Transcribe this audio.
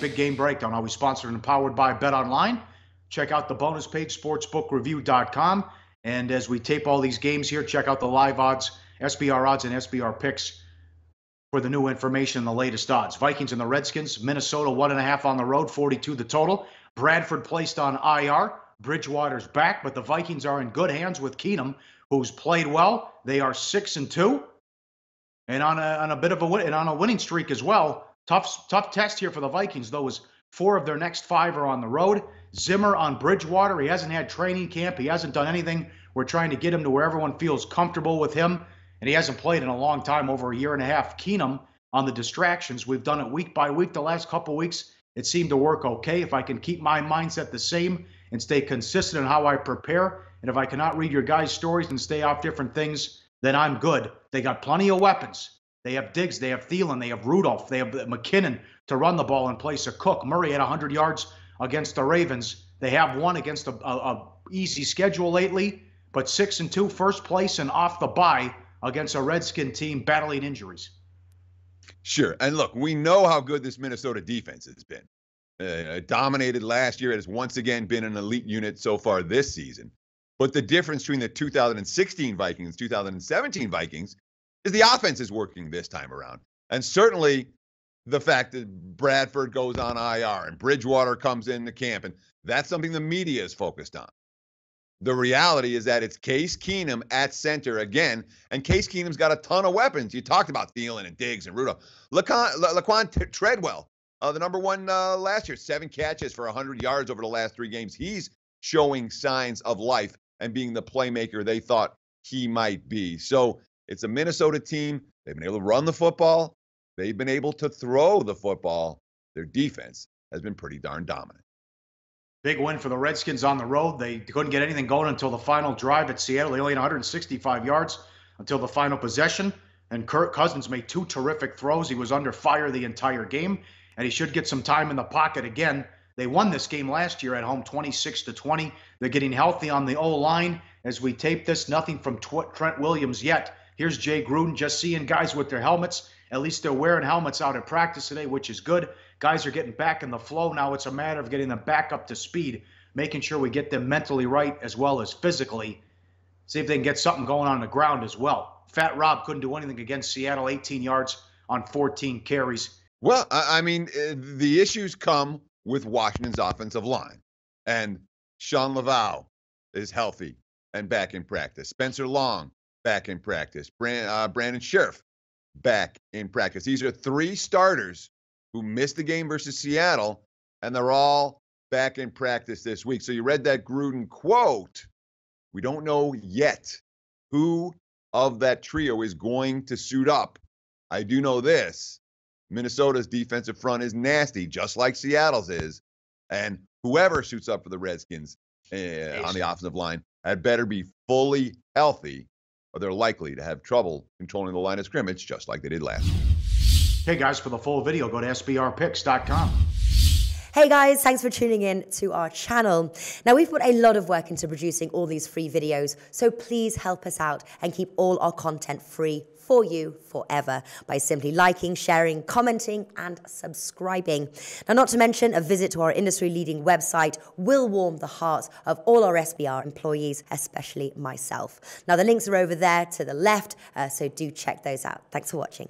Big Game Breakdown, always sponsored and powered by BetOnline. Check out the bonus page, sportsbookreview.com. And as we tape all these games here, check out the live odds, SBR odds, and SBR picks for the new information and the latest odds. Vikings and the Redskins, Minnesota 1.5 on the road, 42 the total. Bradford placed on IR. Bridgewater's back, but the Vikings are in good hands with Keenum, who's played well. They are 6-2, and on a bit of a win, and on a winning streak as well. Tough test here for the Vikings, though, as 4 of their next 5 are on the road. Zimmer on Bridgewater. He hasn't had training camp. He hasn't done anything. We're trying to get him to where everyone feels comfortable with him, and he hasn't played in a long time, over a year and a half. Keenum on the distractions. We've done it week by week the last couple weeks. It seemed to work okay. If I can keep my mindset the same and stay consistent in how I prepare, and if I cannot read your guys' stories and stay off different things, then I'm good. They got plenty of weapons. They have Diggs, they have Thielen, they have Rudolph, they have McKinnon to run the ball in place of Cook. Murray had 100 yards against the Ravens. They have won against a easy schedule lately, but 6-2, first place and off the bye against a Redskin team battling injuries. Sure. And look, we know how good this Minnesota defense has been. Dominated last year. It has once again been an elite unit so far this season. But the difference between the 2016 Vikings, 2017 Vikings, is the offense is working this time around. And certainly the fact that Bradford goes on IR and Bridgewater comes into camp, and that's something the media is focused on. The reality is that it's Case Keenum at center again, and Case Keenum's got a ton of weapons. You talked about Thielen and Diggs and Rudolph. Laquan Treadwell, the number one last year, 7 catches for 100 yards over the last 3 games. He's showing signs of life and being the playmaker they thought he might be. So it's a Minnesota team. They've been able to run the football. They've been able to throw the football. Their defense has been pretty darn dominant. Big win for the Redskins on the road. They couldn't get anything going until the final drive at Seattle. They only had 165 yards until the final possession. And Kirk Cousins made 2 terrific throws. He was under fire the entire game, and he should get some time in the pocket again. They won this game last year at home, 26-20. They're getting healthy on the O-line. As we tape this, nothing from Trent Williams yet. Here's Jay Gruden just seeing guys with their helmets. At least they're wearing helmets out at practice today, which is good. Guys are getting back in the flow. Now it's a matter of getting them back up to speed, making sure we get them mentally right as well as physically. See if they can get something going on the ground as well. Fat Rob couldn't do anything against Seattle, 18 yards on 14 carries. Well, I mean, the issues come with Washington's offensive line. And Sean Laval is healthy and back in practice. Spencer Long, back in practice. Brandon Scherf, back in practice. These are 3 starters who missed the game versus Seattle, and they're all back in practice this week. So you read that Gruden quote. We don't know yet who of that trio is going to suit up. I do know this. Minnesota's defensive front is nasty, just like Seattle's is. And whoever suits up for the Redskins on the offensive line had better be fully healthy, or they're likely to have trouble controlling the line of scrimmage, just like they did last year. Hey, guys, for the full video, go to sbrpicks.com. Hey guys, thanks for tuning in to our channel. Now, we've put a lot of work into producing all these free videos, so please help us out and keep all our content free for you forever by simply liking, sharing, commenting, and subscribing. Now, not to mention, a visit to our industry-leading website will warm the hearts of all our SBR employees, especially myself. Now, the links are over there to the left, so do check those out. Thanks for watching.